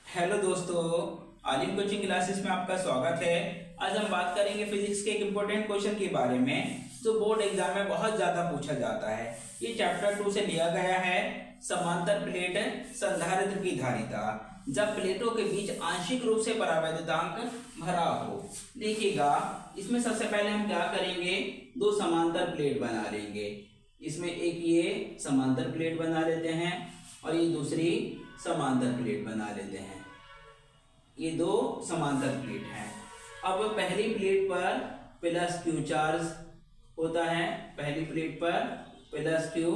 Hello दोस्तों, आलिम coaching classes में आपका स्वागत है। आज हम बात करेंगे फिजिक्स के एक इम्पोर्टेंट क्वेश्चन के बारे में जो बोर्ड एग्जाम में बहुत ज्यादा पूछा जाता है। ये चैप्टर 2 से लिया गया है। समांतर प्लेट संधारित्र की धारिता जब प्लेटों के बीच आंशिक रूप से परावैद्युतांक भरा हो। देखिएगा, इसमें सबसे पहले हम क्या करेंगे, दो समांतर प्लेट बना लेंगे। इसमें एक ये समांतर प्लेट बना लेते हैं और ये दूसरी समांतर प्लेट बना लेते हैं। ये दो समांतर प्लेट हैं। अब पहली प्लेट पर प्लस क्यू चार्ज होता है, पहली प्लेट पर प्लस क्यू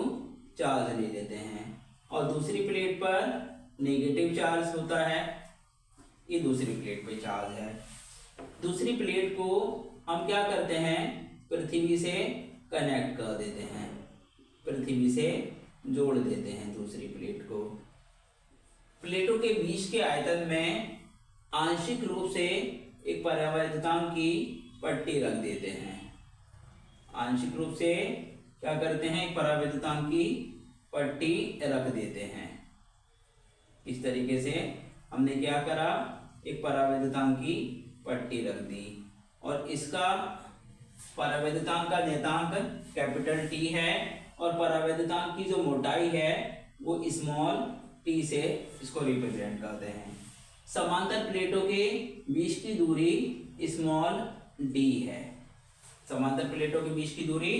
चार्ज ले लेते हैं और दूसरी प्लेट पर नेगेटिव चार्ज होता है। ये दूसरी प्लेट पे चार्ज है। दूसरी प्लेट को हम क्या करते हैं, पृथ्वी से कनेक्ट कर देते हैं, पृथ्वी से जोड़ देते हैं दूसरी प्लेट को। प्लेटों के बीच के आयतन में आंशिक रूप से एक परावैद्युतांक की पट्टी रख देते हैं। आंशिक रूप से क्या करते हैं, एक परावैद्युतांक की पट्टी रख देते हैं। इस तरीके से हमने क्या करा, एक परावैद्युतांक की पट्टी रख दी और इसका परावैद्युतांक का नेतांक कैपिटल टी है और परावैद्युतांक की जो मोटाई है वो स्मॉल टी से इसको रिप्रेजेंट करते हैं। समांतर प्लेटों के बीच की दूरी स्मॉल डी है। समांतर प्लेटों के बीच की दूरी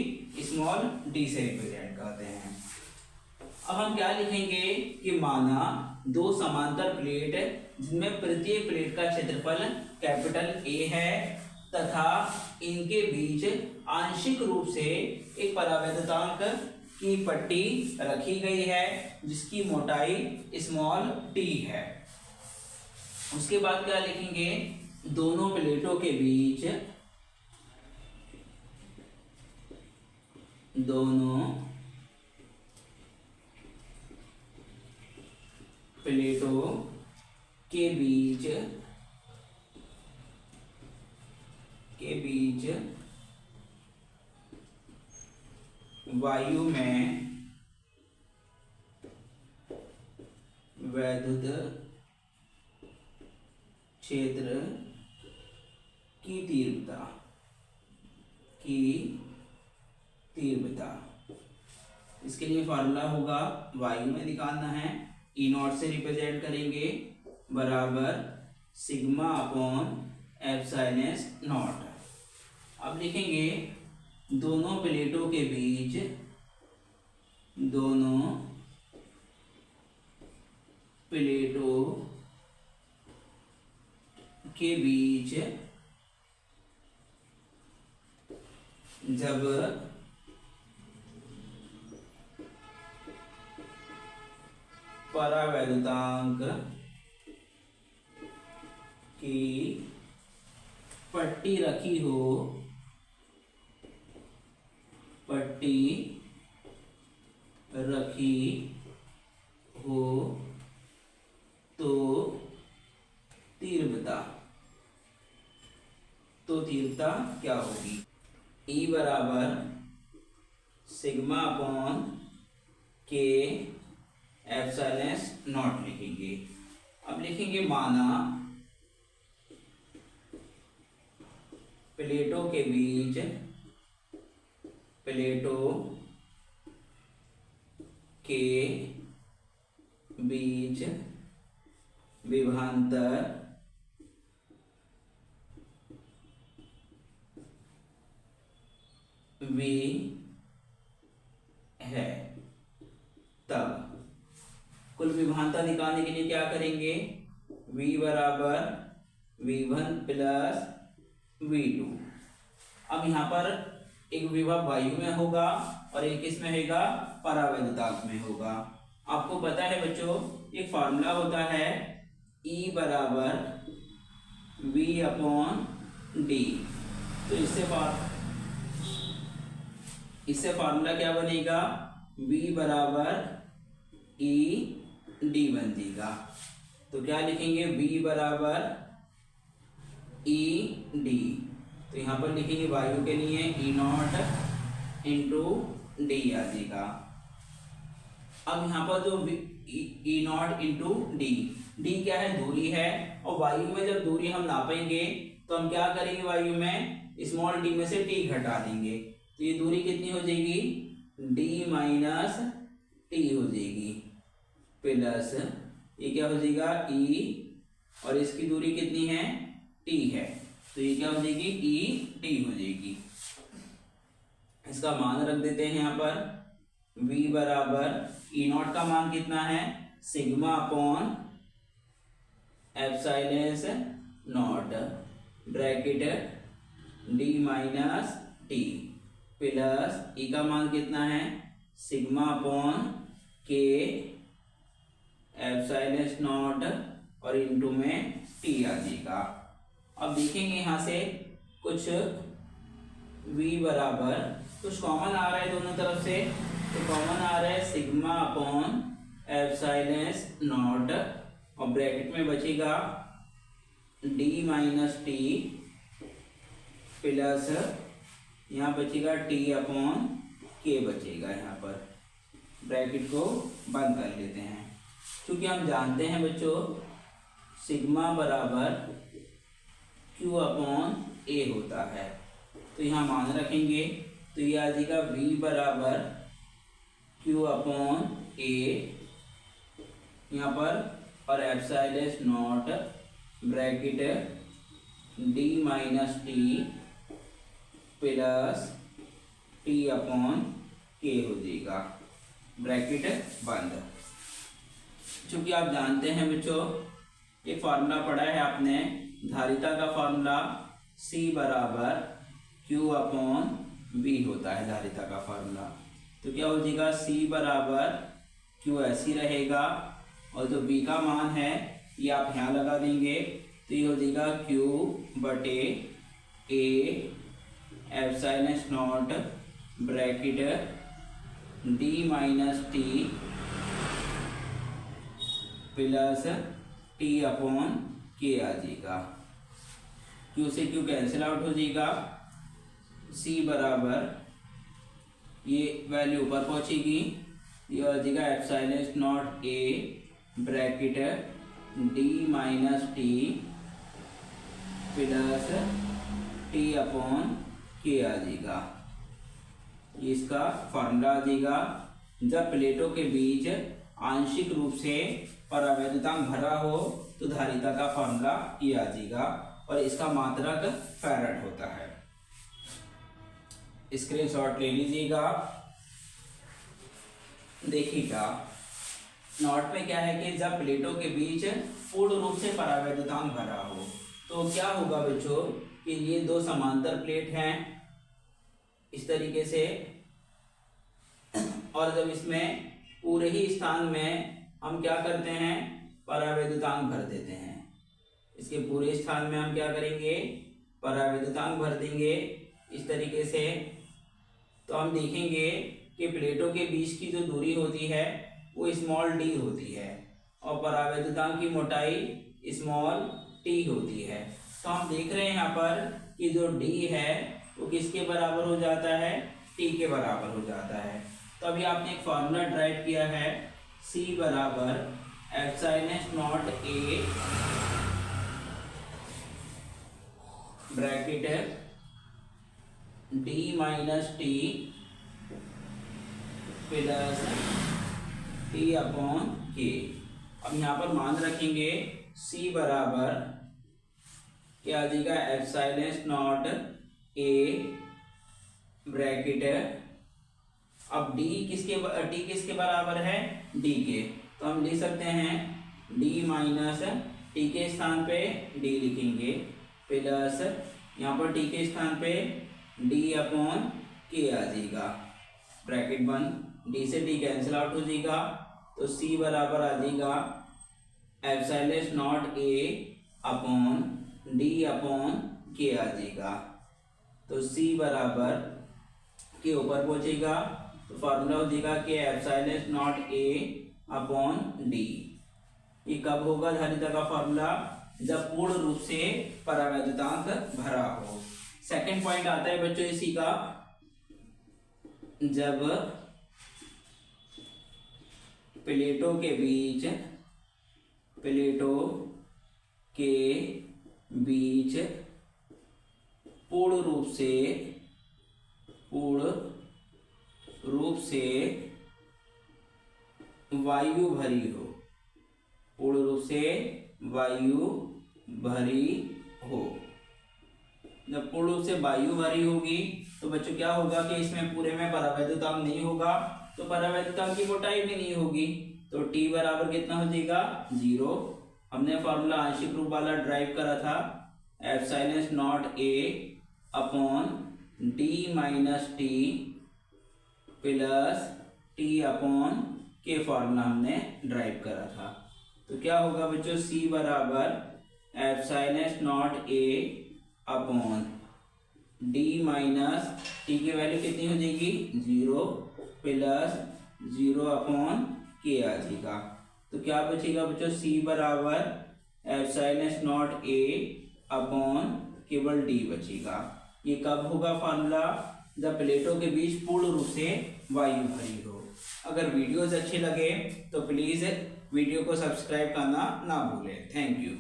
स्मॉल डी से रिप्रेजेंट करते हैं। अब हम क्या लिखेंगे कि माना दो समांतर प्लेट जिनमें प्रत्येक प्लेट का क्षेत्रफल कैपिटल ए है तथा इनके बीच आंशिक रूप से एक परावैद्युतांक की पट्टी रखी गई है जिसकी मोटाई स्मॉल टी है। उसके बाद क्या लिखेंगे, दोनों प्लेटों के बीच वायु में वैद्युत क्षेत्र की तीव्रता इसके लिए फार्मूला होगा, वायु में निकालना है, ई नॉट से रिप्रेजेंट करेंगे बराबर sigma upon epsilon S not. अब लिखेंगे दोनों प्लेटों के बीच जब परावैद्युतांक की पट्टी रखी हो तो तीव्रता क्या होगी, E बराबर सिग्मा अपॉन के एप्सिलॉन एस नॉट लिखेंगे। अब लिखेंगे माना प्लेटों के बीच विभवांतर V है, तब कुल विभवांतर निकालने के लिए क्या करेंगे, V बराबर V1 प्लस V2। अब यहाँ पर एक विभव वायु में होगा और एक इसमें होगा परावैद्युतांक में होगा। आपको पता है बच्चों, एक फार्मूला होता है E बराबर V अपॉन डी। तो इससे फार्मूला क्या बनेगा, V बराबर E डी बन जाएगा। तो क्या लिखेंगे, V बराबर E डी। तो यहाँ पर लिखेंगे वायु के लिए E नॉट इंटू डी आ जाएगा। अब यहाँ पर जो ई नॉट इंटू डी। डी क्या है? दूरी है। और वायु में जब दूरी हम नापेंगे तो हम क्या करेंगे? वायु में स्मॉल डी में से टी घटा देंगे, तो ये दूरी कितनी हो जाएगी? डी माइनस टी हो जाएगी, प्लस ये क्या हो जाएगा? ई, और इसकी दूरी कितनी है? टी है, तो ये क्या हो जाएगी? ई टी हो जाएगी। इसका मान रख देते हैं यहाँ पर, v बराबर ई नॉट का मान कितना है? Sigma upon epsilon naught bracket D minus T, plus E का मान कितना है? सिग्मा अपॉन के एप्सिलॉन नॉट और इनटू में टी आ जाएगा। अब देखेंगे यहाँ से कुछ v बराबर, कुछ कॉमन आ रहा है दोनों तरफ से, तो कॉमन आ रहा है सिग्मा अपॉन एप्सिलॉन नॉट, और ब्रैकेट में बचेगा d माइनस टी, प्लस यहाँ बचेगा t अपॉन के बचेगा। यहाँ पर ब्रैकेट को बंद कर लेते हैं, क्योंकि हम जानते हैं बच्चों सिग्मा बराबर q अपॉन a होता है, तो यहाँ मान रखेंगे, तो ये आ जाएगा v बराबर q अपॉन a यहाँ पर, और epsilon naught bracket d minus T plus t upon k हो जाएगा, ब्रैकेट बंद। चूंकि आप जानते हैं बच्चों, एक फार्मूला पढ़ा है आपने, धारिता का फार्मूला C बराबर Q अपॉन V होता है, धारिता का फार्मूला। तो क्या हो जाएगा? C बराबर Q ऐसी रहेगा, और जो V का मान है ये आप यहाँ लगा देंगे, तो ये हो जाएगा Q बटे A epsilon naught bracket D minus T plus T upon के आ जाएगा। Q से Q कैंसिल आउट हो जाएगा, C बराबर ये वैल्यू ऊपर पहुंचेगी, ये आ जाएगा epsilon not A bracket D minus T plus T upon के आ जाएगा। इसका फार्मूला आ जाएगा, जब प्लेटों के बीच आंशिक रूप से परावैद्युतांक भरा हो तो धारिता का फार्मूला ये आ जाएगा, और इसका मात्रक फैराड होता है। स्क्रीनशॉट ले लीजिएगा। देखिएगा नोट में क्या है कि जब प्लेटों के बीच पूर्ण रूप से परावैद्युतांक भरा हो तो क्या होगा बच्चों कि ये दो समांतर प्लेट हैं इस तरीके से, और जब इसमें पूरे ही स्थान में हम क्या करते हैं? परावैद्युतांक भर देते हैं। इसके पूरे स्थान में हम क्या करेंगे? परावैद्युतांक भर देंगे इस तरीके से। तो हम देखेंगे कि प्लेटों के बीच की जो दूरी होती है वो स्मॉल डी होती है, और परावैद्युतांक की मोटाई स्मॉल टी होती है। तो हम देख रहे हैं यहाँ पर कि जो डी है वो किसके बराबर हो जाता है? टी के बराबर हो जाता है। तो अभी आपने एक फार्मूला ड्राइव किया है, C बराबर epsilon not A bracket D minus T plus T upon के। अब यहाँ पर मान रखेंगे C बराबर क्या आ जाएगा? एप्सिलॉन नॉट A ब्रैकेट, अब टी किसके बराबर है? डी के, तो हम लिख सकते हैं डी माइनस टी के स्थान पे डी लिखेंगे, प्लस यहाँ पर टी के स्थान पे डी अपॉन के आ जाएगा, ब्रैकेट बंद। डी से डी कैंसिल आउट हो जाएगा, तो सी बराबर आ जाएगा epsilon not a upon D upon के आ जाएगा। तो सी बराबर के ऊपर पहुंचेगा, तो फार्मूला हो जाएगा कि epsilon not a upon D. ये कब होगा धारिता का फार्मूला? जब पूर्ण रूप से परावैद्युतांक भरा हो। सेकंड पॉइंट आता है बच्चों इसी का, जब प्लेटों के बीच पूर्ण रूप से वायु भरी हो, पूर्ण रूप से वायु भरी हो। जब पूर्ण रूप से वायु भरी होगी तो बच्चों क्या होगा कि इसमें पूरे में परावैद्युतांक नहीं होगा, तो परावैद्युतांक की मोटाई भी नहीं होगी, तो T बराबर कितना हो जाएगा 0। हमने फॉर्मूला आंशिक रूप वाला ड्राइव करा था, epsilon not A upon D minus T plus T upon के फॉर्मूला हमने ड्राइव करा था। तो क्या होगा बच्चों, C बराबर epsilon not A upon D minus T की वैल्यू कितनी हो जाएगी 0 प्लस 0 अपॉन के आ जाएगा। तो क्या बचेगा बच्चों, C बराबर एप्सिलॉन नॉट A अपॉन केवल D बचेगा। ये कब होगा फॉर्मूला, जब प्लेटों के बीच पूर्ण रूप से वायु भरी हो। अगर वीडियोस अच्छे लगे तो प्लीज़ वीडियो को सब्सक्राइब करना ना भूलें। Thank you.